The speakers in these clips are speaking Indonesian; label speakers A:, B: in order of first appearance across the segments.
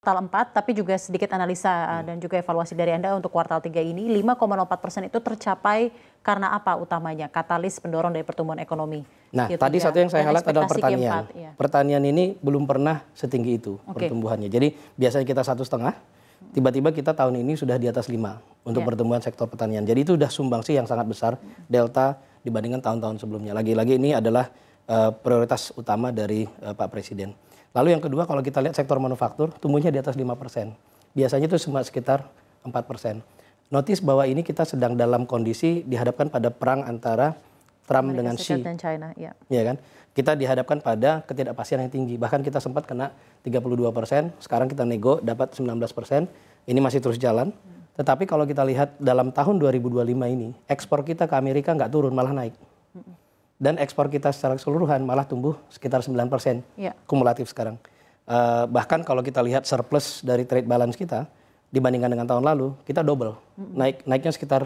A: Kuartal 4, tapi juga sedikit analisa dan juga evaluasi dari Anda untuk kuartal 3 ini, 5,04% itu tercapai karena apa utamanya? Katalis pendorong dari pertumbuhan ekonomi.
B: Nah,
A: gitu
B: tadi
A: ya.
B: satu yang saya
A: Dan
B: highlight adalah
A: ekspektasi
B: pertanian.
A: Q4, ya.
B: Pertanian ini belum pernah setinggi itu pertumbuhannya. Jadi biasanya kita 1,5, tiba-tiba kita tahun ini sudah di atas 5 untuk pertumbuhan sektor pertanian. Jadi itu sudah sumbangsi yang sangat besar delta dibandingkan tahun-tahun sebelumnya. Lagi-lagi ini adalah prioritas utama dari Pak Presiden. Lalu yang kedua, kalau kita lihat sektor manufaktur, tumbuhnya di atas 5%. Biasanya itu cuma sekitar 4%. Notice bahwa ini kita sedang dalam kondisi dihadapkan pada perang antara Trump dengan Xi.
A: Dan China, ya.
B: Ya kan? Kita dihadapkan pada ketidakpastian yang tinggi. Bahkan kita sempat kena 32%, sekarang kita nego dapat 19%. Ini masih terus jalan. Tetapi kalau kita lihat dalam tahun 2025 ini, ekspor kita ke Amerika nggak turun, malah naik. Dan ekspor kita secara keseluruhan malah tumbuh sekitar 9% kumulatif sekarang. Bahkan kalau kita lihat surplus dari trade balance kita dibandingkan dengan tahun lalu, kita double. Naiknya sekitar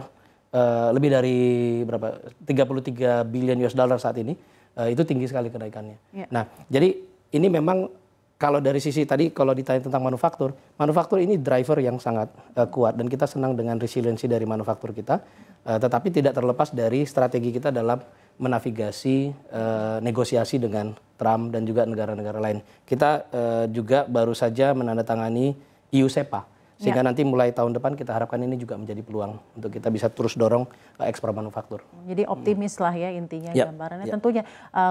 B: lebih dari berapa? 33 billion US dollar saat ini. Itu tinggi sekali kenaikannya. Nah, jadi ini memang kalau dari sisi tadi kalau ditanya tentang manufaktur ini driver yang sangat kuat dan kita senang dengan resiliensi dari manufaktur kita. Tetapi tidak terlepas dari strategi kita dalam menavigasi negosiasi dengan Trump dan juga negara-negara lain. Kita juga baru saja menandatangani EU SEPA. Sehingga nanti mulai tahun depan kita harapkan ini juga menjadi peluang untuk kita bisa terus dorong ekspor manufaktur.
A: Jadi optimis lah ya intinya gambarannya. Tentunya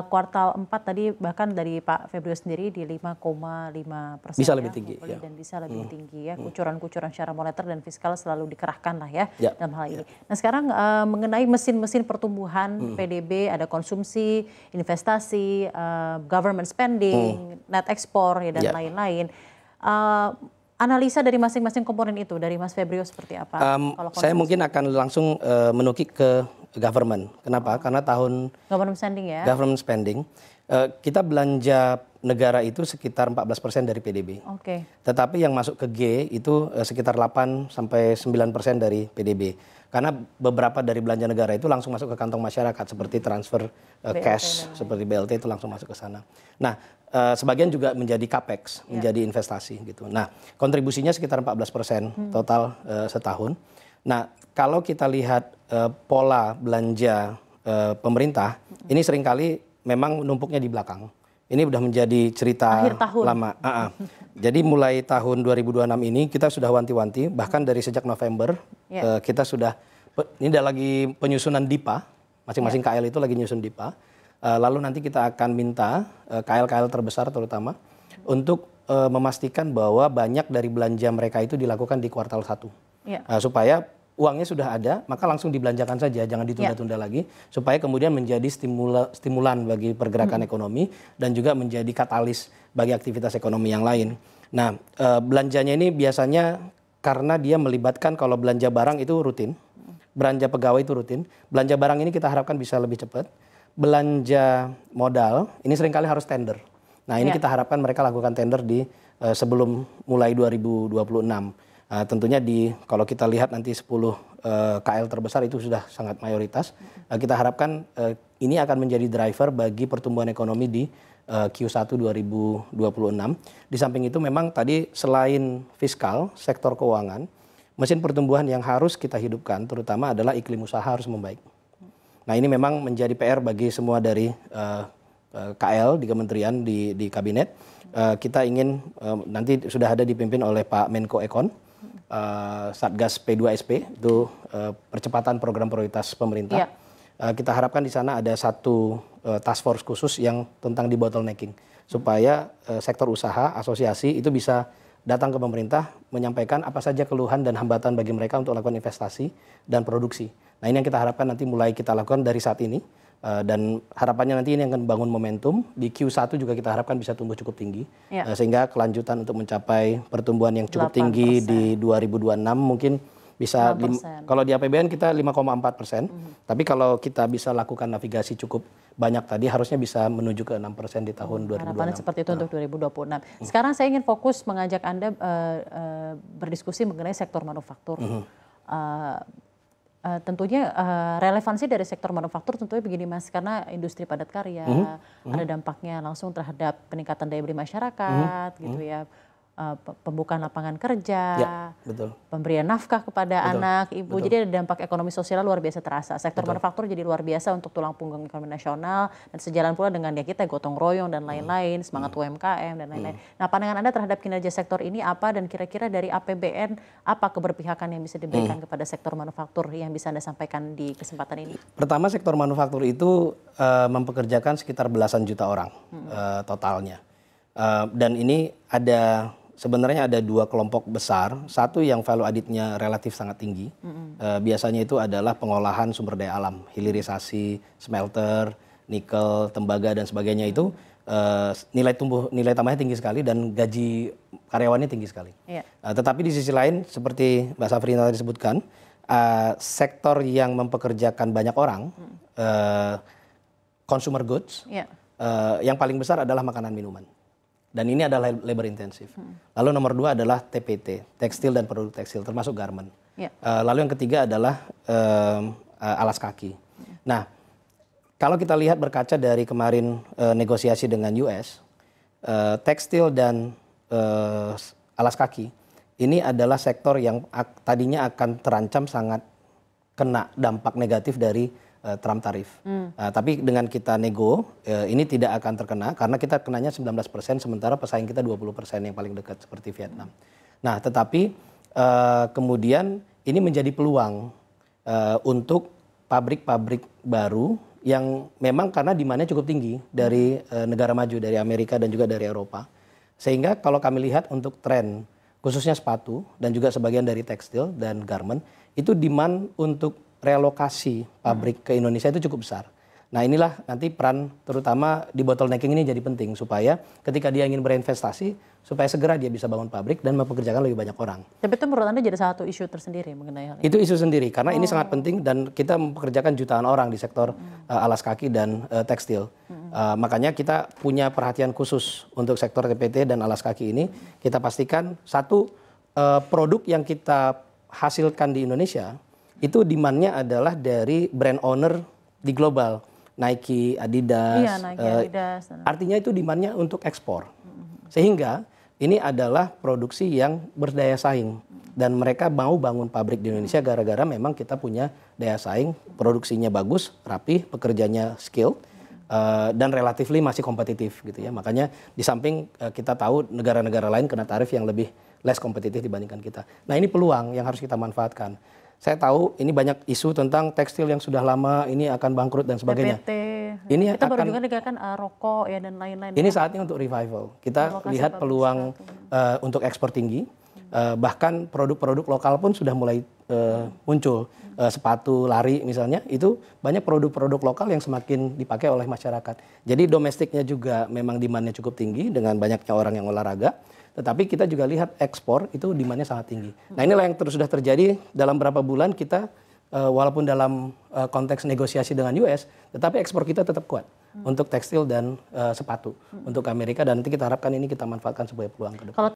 A: kuartal 4 tadi bahkan dari Pak Febrio sendiri di 5,5%.
B: Bisa lebih tinggi.
A: Dan bisa lebih tinggi ya. Kucuran-kucuran secara moneter dan fiskal selalu dikerahkan lah ya dalam hal ini. Nah sekarang mengenai mesin-mesin pertumbuhan PDB, ada konsumsi, investasi, government spending, net export ya, dan lain-lain. Analisa dari masing-masing komponen itu, dari Mas Febrio seperti apa?
B: Saya mungkin akan langsung menukik ke government. Kenapa? Karena tahun
A: government spending ya.
B: Government spending, kita belanja negara itu sekitar 14% dari PDB. Tetapi yang masuk ke G itu sekitar 8 sampai 9% dari PDB. Karena beberapa dari belanja negara itu langsung masuk ke kantong masyarakat seperti transfer cash, seperti BLT itu langsung masuk ke sana. Nah, sebagian juga menjadi capex, menjadi investasi gitu. Nah, kontribusinya sekitar 14% total setahun. Nah, kalau kita lihat pola belanja pemerintah, ini seringkali memang numpuknya di belakang. Ini udah menjadi cerita lama. Jadi mulai tahun 2026 ini kita sudah wanti-wanti, bahkan dari sejak November kita sudah, ini ada lagi penyusunan DIPA, masing-masing KL itu lagi nyusun DIPA. Lalu nanti kita akan minta KL-KL terbesar terutama untuk memastikan bahwa banyak dari belanja mereka itu dilakukan di kuartal 1. Supaya uangnya sudah ada, maka langsung dibelanjakan saja, jangan ditunda-tunda lagi, supaya kemudian menjadi stimulan bagi pergerakan ekonomi dan juga menjadi katalis bagi aktivitas ekonomi yang lain. Nah, belanjanya ini biasanya karena dia melibatkan kalau belanja barang itu rutin, belanja pegawai itu rutin, belanja barang ini kita harapkan bisa lebih cepat, belanja modal ini seringkali harus tender. Nah, ini kita harapkan mereka lakukan tender di sebelum mulai 2026. Tentunya kalau kita lihat nanti 10 KL terbesar itu sudah sangat mayoritas. Kita harapkan ini akan menjadi driver bagi pertumbuhan ekonomi di Q1 2026. Di samping itu memang tadi selain fiskal, sektor keuangan, mesin pertumbuhan yang harus kita hidupkan terutama adalah iklim usaha harus membaik. Nah, ini memang menjadi PR bagi semua dari KL di kementerian, di kabinet. Kita ingin nanti sudah ada dipimpin oleh Pak Menko Ekon, Satgas P2SP, itu percepatan program prioritas pemerintah. Kita harapkan di sana ada satu task force khusus yang tentang debottlenecking, supaya sektor usaha, asosiasi itu bisa datang ke pemerintah menyampaikan apa saja keluhan dan hambatan bagi mereka untuk melakukan investasi dan produksi. Nah, ini yang kita harapkan nanti mulai kita lakukan dari saat ini. Dan harapannya nanti ini akan membangun momentum. Di Q1 juga kita harapkan bisa tumbuh cukup tinggi. Sehingga kelanjutan untuk mencapai pertumbuhan yang cukup tinggi di 2026 mungkin bisa, kalau di APBN kita 5,4%. Tapi kalau kita bisa lakukan navigasi cukup banyak tadi, harusnya bisa menuju ke 6% di tahun 2026.
A: Harapannya seperti itu untuk 2026. Sekarang saya ingin fokus mengajak Anda berdiskusi mengenai sektor manufaktur. Tentunya relevansi dari sektor manufaktur tentunya begini Mas, karena industri padat karya ada dampaknya langsung terhadap peningkatan daya beli masyarakat gitu ya. pembukaan lapangan kerja,
B: betul.
A: pemberian nafkah kepada anak, ibu. Betul. Jadi ada dampak ekonomi sosial luar biasa terasa. Sektor manufaktur jadi luar biasa untuk tulang punggung ekonomi nasional dan sejalan pula dengan ya kita gotong royong dan lain-lain, semangat UMKM dan lain-lain. Nah, pandangan Anda terhadap kinerja sektor ini apa dan kira-kira dari APBN apa keberpihakan yang bisa diberikan kepada sektor manufaktur yang bisa Anda sampaikan di kesempatan ini?
B: Pertama, sektor manufaktur itu mempekerjakan sekitar belasan juta orang totalnya. Dan ini sebenarnya ada dua kelompok besar. Satu yang value added-nya relatif sangat tinggi. Biasanya itu adalah pengolahan sumber daya alam, hilirisasi, smelter, nikel, tembaga dan sebagainya itu nilai tambahnya tinggi sekali dan gaji karyawannya tinggi sekali. Tetapi di sisi lain seperti Mbak Safrina tadi sebutkan, sektor yang mempekerjakan banyak orang, consumer goods, yang paling besar adalah makanan minuman. Dan ini adalah labor intensif. Lalu nomor 2 adalah TPT, tekstil dan produk tekstil, termasuk garment. Lalu yang ketiga adalah alas kaki. Nah, kalau kita lihat berkaca dari kemarin negosiasi dengan US, tekstil dan alas kaki, ini adalah sektor yang tadinya akan terancam sangat kena dampak negatif dari Trump tarif. Tapi dengan kita nego, ini tidak akan terkena karena kita kenanya 19%, sementara pesaing kita 20% yang paling dekat seperti Vietnam. Nah, tetapi kemudian ini menjadi peluang untuk pabrik-pabrik baru yang memang karena demand-nya cukup tinggi dari negara maju, dari Amerika dan juga dari Eropa. Sehingga kalau kami lihat untuk tren, khususnya sepatu dan juga sebagian dari tekstil dan garment, itu demand untuk relokasi pabrik ke Indonesia itu cukup besar. Nah, inilah nanti peran terutama di bottlenecking ini jadi penting supaya ketika dia ingin berinvestasi supaya segera dia bisa bangun pabrik dan mempekerjakan lebih banyak orang.
A: Tapi itu menurut Anda jadi satu isu tersendiri mengenai hal ini?
B: Itu isu sendiri karena ini sangat penting dan kita mempekerjakan jutaan orang di sektor alas kaki dan tekstil. Makanya kita punya perhatian khusus untuk sektor TPT dan alas kaki ini. Kita pastikan satu produk yang kita hasilkan di Indonesia itu demand-nya adalah dari brand owner di global, Nike, Adidas. Artinya itu demand-nya untuk ekspor. Sehingga ini adalah produksi yang berdaya saing dan mereka mau bangun pabrik di Indonesia gara-gara memang kita punya daya saing, produksinya bagus, rapi, pekerjanya skill dan relatifly masih kompetitif gitu ya. Makanya di samping kita tahu negara-negara lain kena tarif yang lebih less kompetitif dibandingkan kita. Nah, ini peluang yang harus kita manfaatkan. Saya tahu ini banyak isu tentang tekstil yang sudah lama ini akan bangkrut dan sebagainya.
A: TPT. Ini kita baru juga dengarkan rokok ya dan lain-lain.
B: Ini saatnya untuk revival. Kita lihat peluang untuk ekspor tinggi. Bahkan produk-produk lokal pun sudah mulai muncul. Sepatu, lari misalnya, itu banyak produk-produk lokal yang semakin dipakai oleh masyarakat. Jadi domestiknya juga memang demand-nya cukup tinggi dengan banyaknya orang yang olahraga. Tetapi kita juga lihat ekspor itu demand-nya sangat tinggi. Nah, inilah yang terus sudah terjadi dalam beberapa bulan kita walaupun dalam konteks negosiasi dengan US, tetapi ekspor kita tetap kuat untuk tekstil dan sepatu untuk Amerika dan nanti kita harapkan ini kita manfaatkan sebagai peluang ke depan.